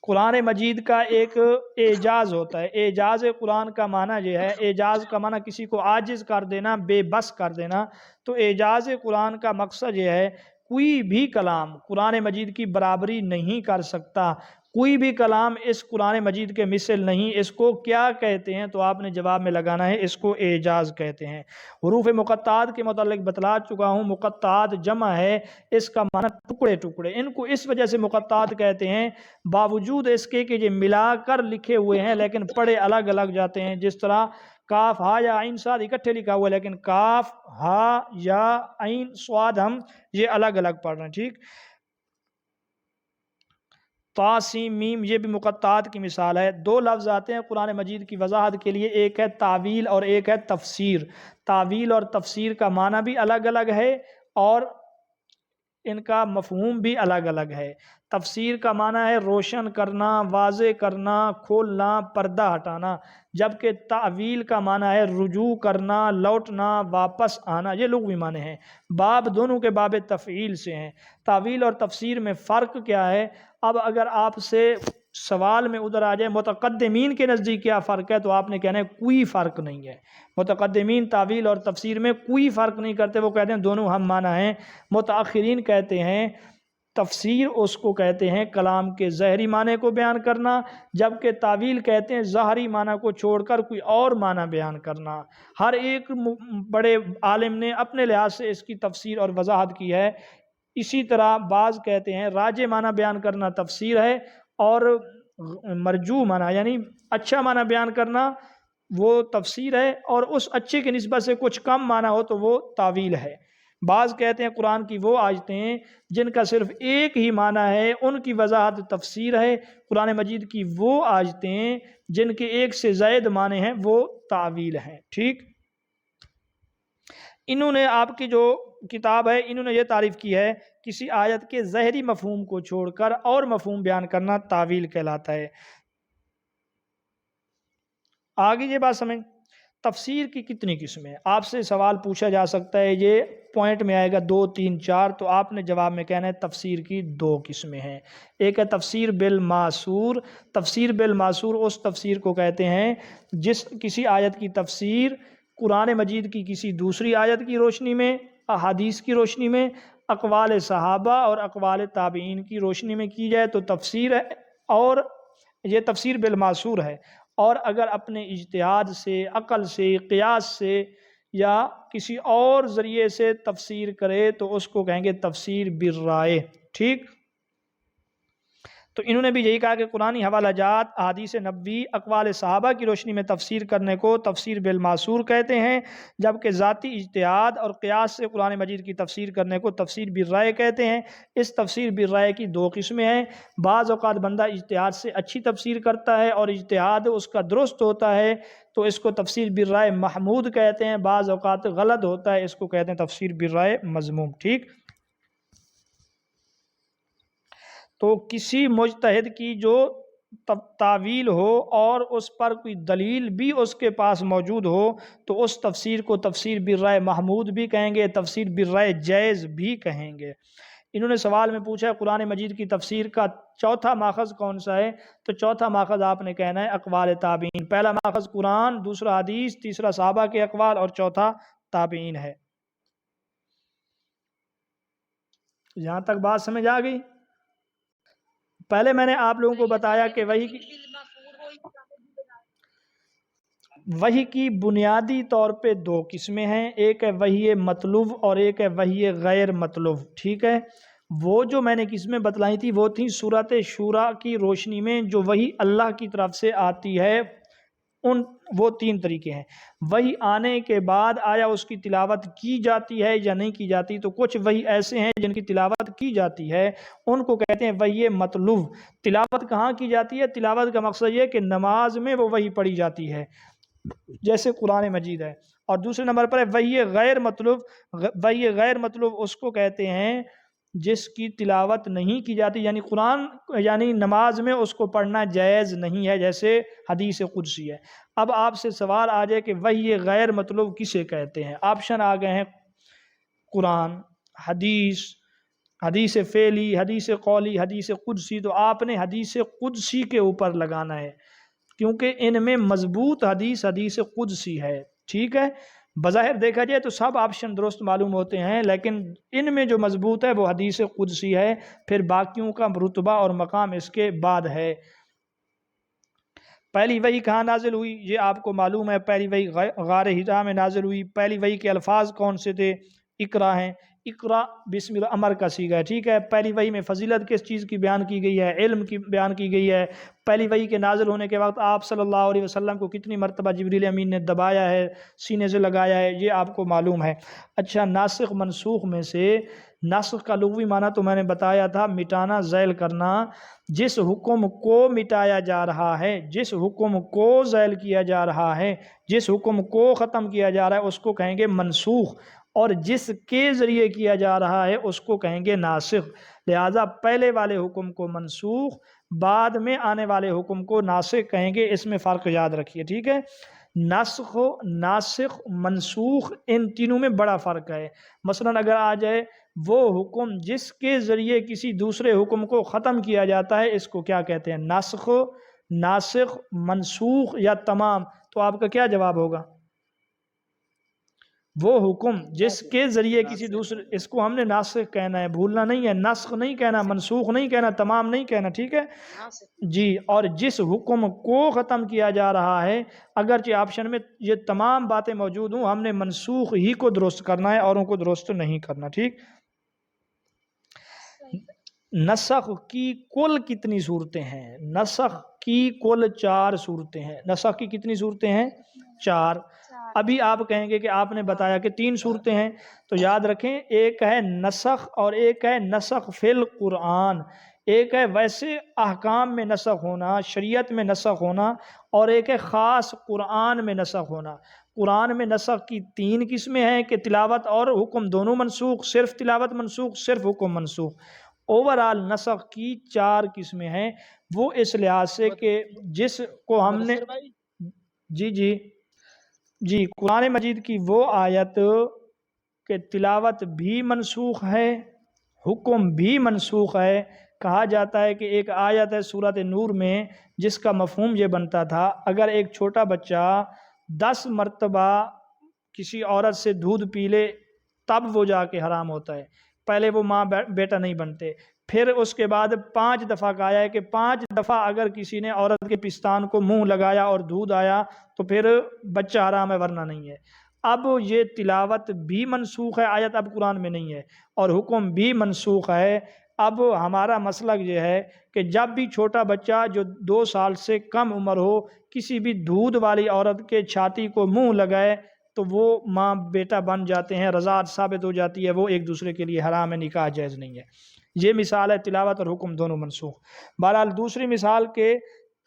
قرآن مجید کا ایک اعجاز ہوتا ہے، اعجاز قرآن کا معنی یہ ہے، اعجاز کا معنی کسی کو عاجز کر دینا، بے بس کر دینا۔ تو اعجاز قرآن کا مقصد یہ ہے کوئی بھی کلام قرآن مجید کی برابری نہیں کر سکتا، کوئی بھی کلام اس قرآن مجید کے مثل نہیں۔ اس کو کیا کہتے ہیں؟ تو آپ نے جواب میں لگانا ہے، اس کو اعجاز کہتے ہیں۔ حروف مقطعات کے متعلق بتلا چکا ہوں، مقطعات جمع ہے، اس کا معنی ٹکڑے ٹکڑے، ان کو اس وجہ سے مقطعات کہتے ہیں باوجود اس کے کہ یہ ملا کر لکھے ہوئے ہیں لیکن پڑھے الگ الگ جاتے ہیں۔ جس طرح کاف ہا یا عین صاد اکٹھے لکھا ہوا ہے، لیکن کاف ہا یا عین صاد ہم یہ الگ الگ پڑھ رہے ہیں، ٹھیک۔ طا سین میم یہ بھی مقطعات کی مثال ہے۔ دو لفظ آتے ہیں قرآن مجید کی وضاحت کے لیے، ایک ہے تعویل اور ایک ہے تفسیر۔ تعویل اور تفسیر کا معنی بھی الگ الگ ہے اور ان کا مفہوم بھی الگ الگ ہے۔ تفسیر کا معنی ہے روشن کرنا، واضح کرنا، کھولنا، پردہ ہٹانا، جبکہ تعویل کا معنی ہے رجوع کرنا، لوٹنا، واپس آنا۔ یہ لغوی معنی ہیں، باب دونوں کے باب تفعیل سے ہیں۔ تعویل اور تفسیر میں فرق کیا ہے؟ اب اگر آپ سے سوال میں ادھر آ جائے متقدمین کے نزدیک کیا فرق ہے، تو آپ نے کہنا ہے کوئی فرق نہیں ہے۔ متقدمین تعویل اور تفسیر میں کوئی فرق نہیں کرتے، وہ کہتے ہیں دونوں ہم معنی ہیں۔ متاخرین کہتے ہیں تفسیر اس کو کہتے ہیں کلام کے ظاہری معنی کو بیان کرنا، جبکہ تعویل کہتے ہیں ظاہری معنی کو چھوڑ کر کوئی اور معنی بیان کرنا۔ ہر ایک بڑے عالم نے اپنے لحاظ سے اس کی تفسیر اور وضاحت کی ہے۔ اسی طرح بعض کہتے ہیں راجح معنی بیان کرنا تفسیر ہے، اور مرجو معنی یعنی اچھا معنی بیان کرنا وہ تفسیر ہے، اور اس اچھے کی نسبت سے کچھ کم معنی ہو تو وہ تعویل ہے۔ بعض کہتے ہیں قرآن کی وہ آیتیں جن کا صرف ایک ہی معنی ہے ان کی وضاحت تفسیر ہے، قرآن مجید کی وہ آیتیں جن کے ایک سے زائد معنی ہیں وہ تعویل ہیں، ٹھیک۔ انہوں نے آپ کی جو کتاب ہے انہوں نے یہ تعریف کی ہے کسی آیت کے ظاہری مفہوم کو چھوڑ کر اور مفہوم بیان کرنا تعویل کہلاتا ہے۔ آگے یہ بات سمجھ، تفسیر کی کتنی قسمیں؟ آپ سے سوال پوچھا جا سکتا ہے، یہ پوائنٹ میں آئے گا 2 3 4، تو آپ نے جواب میں کہنا ہے تفسیر کی 2 قسمیں ہیں۔ ایک ہے تفسیر بالماسور۔ تفسیر بالماسور اس تفسیر کو کہتے ہیں جس کسی آیت کی تفسیر قرآن مجید کی کسی دوسری آیت کی روشنی میں، احادیث کی روشنی میں، اقوال صحابہ اور اقوال تابعین کی روشنی میں کی جائے تو تفسیر ہے، اور یہ تفسیر بالماسور ہے۔ اور اگر اپنے اجتہاد سے، عقل سے، قیاس سے یا کسی اور ذریعے سے تفسیر کرے تو اس کو کہیں گے تفسیر بالرائے، ٹھیک۔ تو انہوں نے بھی یہی کہا کہ قرآنی حوالہ جات، احادیث نبوی، اقوال صحابہ کی روشنی میں تفسیر کرنے کو تفسیر بالماسور کہتے ہیں، جبکہ ذاتی اجتہاد اور قیاس سے قرآن مجید کی تفسیر کرنے کو تفسیر بالرائے کہتے ہیں۔ اس تفسیر بالرائے کی 2 قسمیں ہیں۔ بعض اوقات بندہ اجتہاد سے اچھی تفسیر کرتا ہے اور اجتہاد اس کا درست ہوتا ہے تو اس کو تفسیر بالرائے محمود کہتے ہیں، بعض اوقات غلط ہوتا ہے اس کو کہتے ہیں تفسیر بالرائے مذموم، ٹھیک۔ تو کسی مجتہد کی جو تعویل ہو اور اس پر کوئی دلیل بھی اس کے پاس موجود ہو تو اس تفسیر کو تفسیر بالرائے محمود بھی کہیں گے، تفسیر بالرائے جائز بھی کہیں گے۔ انہوں نے سوال میں پوچھا قرآن مجید کی تفسیر کا چوتھا ماخذ کون سا ہے؟ تو چوتھا ماخذ آپ نے کہنا ہے اقوال تابعین۔ پہلا ماخذ قرآن، دوسرا حدیث، تیسرا صحابہ کے اقوال اور چوتھا تابعین ہے۔ یہاں تک بات سمجھ آ گئی؟ پہلے میں نے آپ لوگوں کو بتایا کہ وحی کی بنیادی طور پہ 2 قسمیں ہیں، ایک ہے وحی مطلوب اور ایک ہے وحی غیر مطلوب، ٹھیک ہے۔ وہ جو میں نے قسمیں بتلائی تھی وہ تھیں سورۃ شورى کی روشنی میں جو وحی اللہ کی طرف سے آتی ہے، وہ 3 طریقے ہیں۔ وحی آنے کے بعد آیا اس کی تلاوت کی جاتی ہے یا نہیں کی جاتی؟ تو کچھ وحی ایسے ہیں جن کی تلاوت کی جاتی ہے، ان کو کہتے ہیں وحی مطلوب۔ تلاوت کہاں کی جاتی ہے؟ تلاوت کا مقصد یہ کہ نماز میں وہ وحی پڑھی جاتی ہے جیسے قرآن مجید ہے۔ اور دوسرے نمبر پر ہے وحی غیر مطلوب۔ وحی غیر مطلوب اس کو کہتے ہیں جس کی تلاوت نہیں کی جاتی، یعنی نماز میں اس کو پڑھنا جائز نہیں ہے، جیسے حدیث قدسی ہے۔ اب آپ سے سوال آ جائے کہ وحی غیر مطلوب کسے کہتے ہیں؟ آپشن آ گئے ہیں قرآن، حدیث، حدیث فعلی، حدیث قولی، حدیث قدسی۔ تو آپ نے حدیث قدسی کے اوپر لگانا ہے کیونکہ ان میں مضبوط حدیث قدسی ہے، ٹھیک ہے۔ بظاہر دیکھا جائے تو سب آپشن درست معلوم ہوتے ہیں، لیکن ان میں جو مضبوط ہے وہ حدیث قدسی ہے، پھر باقیوں کا رتبہ اور مقام اس کے بعد ہے۔ پہلی وحی کہاں نازل ہوئی یہ آپ کو معلوم ہے، پہلی وحی غار حرا میں نازل ہوئی۔ پہلی وحی کے الفاظ کون سے تھے؟ اقرا ہیں۔ اقرا بسم اللہ امر کا صیغہ ہے، ٹھیک ہے۔ پہلی وحی میں فضیلت کس چیز کی بیان کی گئی ہے؟ علم کی بیان کی گئی ہے۔ پہلی وحی کے نازل ہونے کے وقت آپ صلی اللہ علیہ وسلم کو کتنی مرتبہ جبریل امین نے دبایا ہے، سینے سے لگایا ہے، یہ آپ کو معلوم ہے۔ اچھا، ناسخ منسوخ میں سے ناسخ کا لغوی معنی تو میں نے بتایا تھا، مٹانا، ذیل کرنا۔ جس حکم کو مٹایا جا رہا ہے، جس حکم کو ذیل کیا جا رہا ہے، جس حکم کو ختم کیا جا رہا ہے اس کو کہیں گے منسوخ، اور جس کے ذریعے کیا جا رہا ہے اس کو کہیں گے ناسخ۔ لہذا پہلے والے حکم کو منسوخ، بعد میں آنے والے حکم کو ناسخ کہیں گے، اس میں فرق یاد رکھیے، ٹھیک ہے۔ نسخ، ناسخ، منسوخ، ان تینوں میں بڑا فرق ہے۔ مثلا اگر آ جائے وہ حکم جس کے ذریعے کسی دوسرے حکم کو ختم کیا جاتا ہے، اس کو کیا کہتے ہیں؟ نسخ، ناسخ، منسوخ یا تمام، تو آپ کا کیا جواب ہوگا؟ وہ حکم جس کے ذریعے کسی دوسرے، اس کو ہم نے ناسخ کہنا ہے، بھولنا نہیں ہے، نسخ نہیں کہنا، منسوخ نہیں کہنا، تمام نہیں کہنا، ٹھیک ہے جی۔ اور جس حکم کو ختم کیا جا رہا ہے، اگرچہ آپشن میں یہ تمام باتیں موجود ہوں، ہم نے منسوخ ہی کو درست کرنا ہے، اوروں کو درست نہیں کرنا، ٹھیک۔ نسخ کی کل کتنی صورتیں ہیں؟ نسخ کی کل 4 صورتیں ہیں۔ نسخ کی کتنی صورتیں ہیں؟ 4۔ ابھی آپ کہیں گے کہ آپ نے بتایا کہ 3 صورتیں ہیں، تو یاد رکھیں، ایک ہے نسخ اور ایک ہے نسخ فی القرآن۔ ایک ہے ویسے احکام میں نسخ ہونا، شریعت میں نسخ ہونا، اور ایک ہے خاص قرآن میں نسخ ہونا۔ قرآن میں نسخ کی 3 قسمیں ہیں کہ تلاوت اور حکم دونوں منسوخ، صرف تلاوت منسوخ، صرف حکم منسوخ۔ اوورآل نسخ کی 4 قسمیں ہیں، وہ اس لحاظ سے کہ جس کو ہم نے جی قرآن مجید کی وہ آیت کہ تلاوت بھی منسوخ ہے، حکم بھی منسوخ ہے۔ کہا جاتا ہے کہ ایک آیت ہے سورۃ نور میں جس کا مفہوم یہ بنتا تھا، اگر ایک چھوٹا بچہ 10 مرتبہ کسی عورت سے دودھ پی لے تب وہ جا کے حرام ہوتا ہے، پہلے وہ ماں بیٹا نہیں بنتے۔ پھر اس کے بعد 5 دفعہ کہا ہے کہ 5 دفعہ اگر کسی نے عورت کے پستان کو منہ لگایا اور دودھ آیا تو پھر بچہ حرام ہے، ورنہ نہیں ہے۔ اب یہ تلاوت بھی منسوخ ہے، آیت اب قرآن میں نہیں ہے، اور حکم بھی منسوخ ہے۔ اب ہمارا مسلک یہ ہے کہ جب بھی چھوٹا بچہ جو 2 سال سے کم عمر ہو کسی بھی دودھ والی عورت کے چھاتی کو منہ لگائے تو وہ ماں بیٹا بن جاتے ہیں، رضاعت ثابت ہو جاتی ہے، وہ ایک دوسرے کے لیے حرام ہے، نکاح جائز نہیں ہے۔ یہ مثال ہے تلاوت اور حکم دونوں منسوخ۔ بہرحال دوسری مثال کہ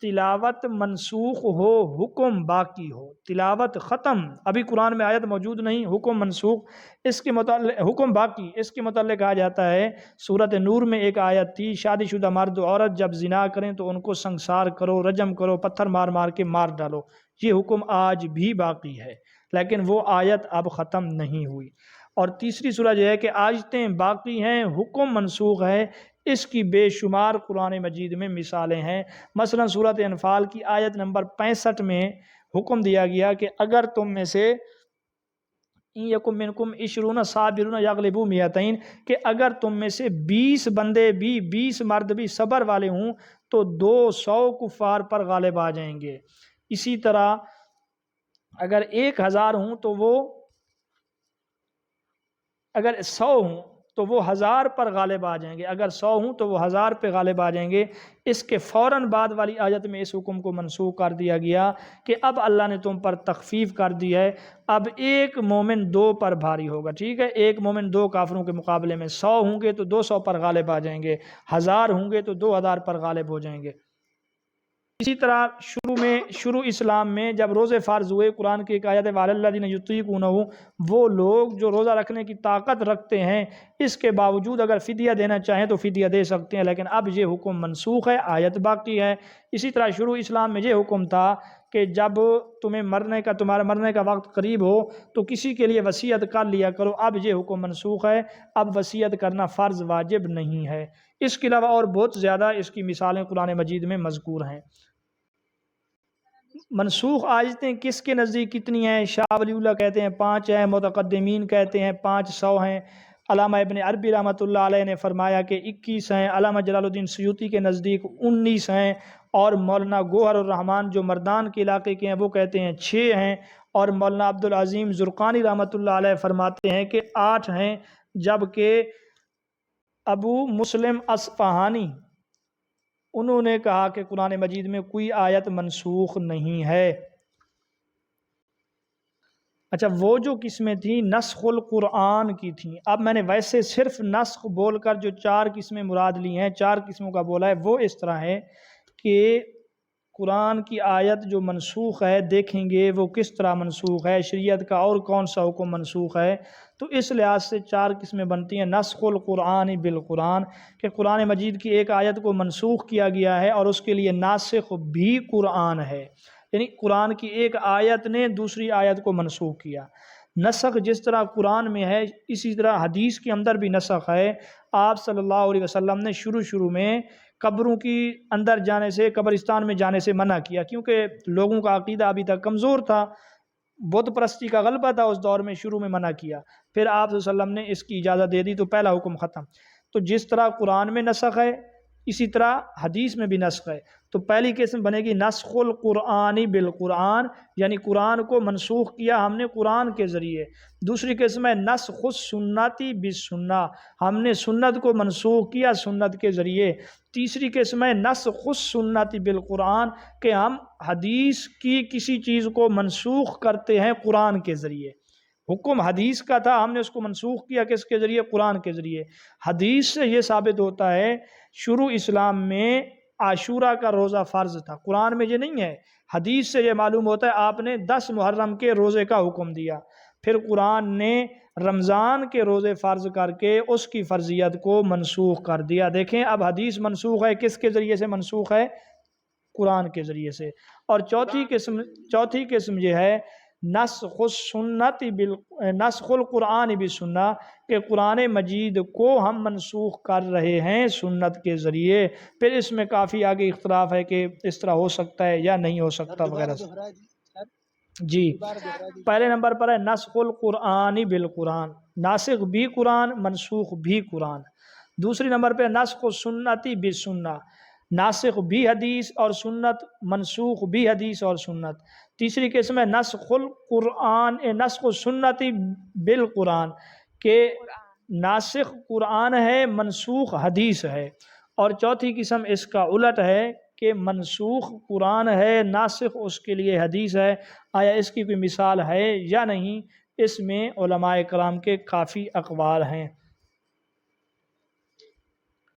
تلاوت منسوخ ہو، حکم باقی ہو، تلاوت ختم، ابھی قرآن میں آیت موجود نہیں، حکم منسوخ، اس کے متعلق حکم باقی، اس کے متعلق کہا جاتا ہے سورۃ نور میں ایک آیت تھی، شادی شدہ مرد و عورت جب زنا کریں تو ان کو سنسار کرو، رجم کرو، پتھر مار مار کے مار ڈالو۔ یہ حکم آج بھی باقی ہے، لیکن وہ آیت اب ختم نہیں ہوئی۔ اور تیسری صورت یہ ہے کہ آیتیں باقی ہیں، حکم منسوخ ہے، اس کی بے شمار قرآن مجید میں مثالیں ہیں۔ مثلا سورۃ انفال کی آیت نمبر 65 میں حکم دیا گیا کہ اگر تم میں سے یکم منکم 20 صابرون یغلبوا 200، کہ اگر تم میں سے 20 بندے بھی، 20 مرد بھی صبر والے ہوں تو 200 کفار پر غالب آ جائیں گے۔ اسی طرح اگر 1000 ہوں تو وہ، اگر 100 ہوں تو وہ 1000 پر غالب آ جائیں گے، اگر 100 ہوں تو وہ 1000 پہ غالب آ جائیں گے۔ اس کے فوراً بعد والی آیت میں اس حکم کو منسوخ کر دیا گیا کہ اب اللہ نے تم پر تخفیف کر دی ہے، اب ایک مومن 2 پر بھاری ہوگا، ٹھیک ہے، ایک مومن 2 کافروں کے مقابلے میں 100 ہوں گے تو 200 پر غالب آ جائیں گے، 1000 ہوں گے تو 2000 پر غالب ہو جائیں گے۔ اسی طرح شروع اسلام میں جب روزے فرض ہوئے، قرآن کی ایک آیت وَعَلَى الَّذِينَ يُطِيقُونَهُ، وہ لوگ جو روزہ رکھنے کی طاقت رکھتے ہیں اس کے باوجود اگر فدیہ دینا چاہیں تو فدیہ دے سکتے ہیں، لیکن اب یہ حکم منسوخ ہے، آیت باقی ہے۔ اسی طرح شروع اسلام میں یہ حکم تھا کہ جب تمہارا مرنے کا وقت قریب ہو تو کسی کے لیے وصیت کر لیا کرو، اب یہ حکم منسوخ ہے، اب وصیت کرنا فرض واجب نہیں ہے۔ اس کے علاوہ اور بہت زیادہ اس کی مثالیں قرآن مجید میں مذکور ہیں۔ منسوخ آیتیں کس کے نزدیک کتنی ہیں؟ شاہ ولی اللہ کہتے ہیں 5 ہیں، متقدمین کہتے ہیں 500 ہیں، علامہ ابن عربی رحمۃ اللہ علیہ نے فرمایا کہ 21 ہیں، علامہ جلال الدین سیوطی کے نزدیک 19 ہیں، اور مولانا گوہر الرحمان جو مردان کے علاقے کے ہیں وہ کہتے ہیں 6 ہیں، اور مولانا عبدالعظیم زرقانی رحمۃ اللہ علیہ فرماتے ہیں کہ 8 ہیں۔ جبکہ ابو مسلم اصفہانی انہوں نے کہا کہ قرآن مجید میں کوئی آیت منسوخ نہیں ہے۔ اچھا، وہ جو قسمیں تھیں نسخ القرآن کی تھیں، اب میں نے ویسے صرف نسخ بول کر جو 4 قسمیں مراد لی ہیں، 4 قسموں کا بولا ہے، وہ اس طرح ہے کہ قرآن کی آیت جو منسوخ ہے، دیکھیں گے وہ کس طرح منسوخ ہے، شریعت کا اور کون سا حکم منسوخ ہے۔ تو اس لحاظ سے 4 قسمیں بنتی ہیں۔ نسخ القرآن بالقرآن، کہ قرآن مجید کی ایک آیت کو منسوخ کیا گیا ہے اور اس کے لیے ناسخ بھی قرآن ہے، یعنی قرآن کی ایک آیت نے دوسری آیت کو منسوخ کیا۔ نسخ جس طرح قرآن میں ہے، اسی طرح حدیث کے اندر بھی نسخ ہے۔ آپ صلی اللہ علیہ وسلم نے شروع میں قبروں کی اندر جانے سے، قبرستان میں جانے سے منع کیا، کیونکہ لوگوں کا عقیدہ ابھی تک کمزور تھا، بت پرستی کا غلبہ تھا اس دور میں، شروع میں منع کیا، پھر آپ صلی اللہ علیہ وسلم نے اس کی اجازت دے دی، تو پہلا حکم ختم۔ تو جس طرح قرآن میں نسخ ہے، اسی طرح حدیث میں بھی نسخ ہے۔ تو پہلی قسم بنے گی نسخ القرآن بالقرآن، یعنی قرآن کو منسوخ کیا ہم نے قرآن کے ذریعے۔ دوسری قسم ہے نسخ السنتی بالسنہ، ہم نے سنت کو منسوخ کیا سنت کے ذریعے۔ تیسری قسم ہے نسخ السنتی بالقرآن، کہ ہم حدیث کی کسی چیز کو منسوخ کرتے ہیں قرآن کے ذریعے۔ حکم حدیث کا تھا، ہم نے اس کو منسوخ کیا کس کے ذریعے؟ قرآن کے ذریعے۔ حدیث سے یہ ثابت ہوتا ہے، شروع اسلام میں عاشورہ کا روزہ فرض تھا، قرآن میں یہ نہیں ہے۔ حدیث سے یہ معلوم ہوتا ہے آپ نے 10 محرم کے روزے کا حکم دیا، پھر قرآن نے رمضان کے روزے فرض کر کے اس کی فرضیت کو منسوخ کر دیا۔ دیکھیں اب حدیث منسوخ ہے، کس کے ذریعے سے منسوخ ہے؟ قرآن کے ذریعے سے۔ اور چوتھی قسم یہ ہے نسخ السنت نسخ القرآن بالسنہ، کہ قرآن مجید کو ہم منسوخ کر رہے ہیں سنت کے ذریعے۔ پھر اس میں کافی آگے اختلاف ہے کہ اس طرح ہو سکتا ہے یا نہیں ہو سکتا وغیرہ۔ جی، پہلے نمبر پر ہے نسخ القرآن بالقرآن، ناسخ بھی قرآن، منسوخ بھی قرآن۔ دوسری نمبر پہ نسخ السنتی بالسنہ، ناسخ بھی حدیث اور سنت، منسوخ بھی حدیث اور سنت۔ تیسری قسم ہے نسخ القرآن نسخ السنتی بالقرآن، کہ ناسخ قرآن ہے، منسوخ حدیث ہے۔ اور چوتھی قسم اس کا الٹ ہے کہ منسوخ قرآن ہے، ناسخ اس کے لیے حدیث ہے۔ آیا اس کی کوئی مثال ہے یا نہیں؟ اس میں علماء کرام کے کافی اقوال ہیں۔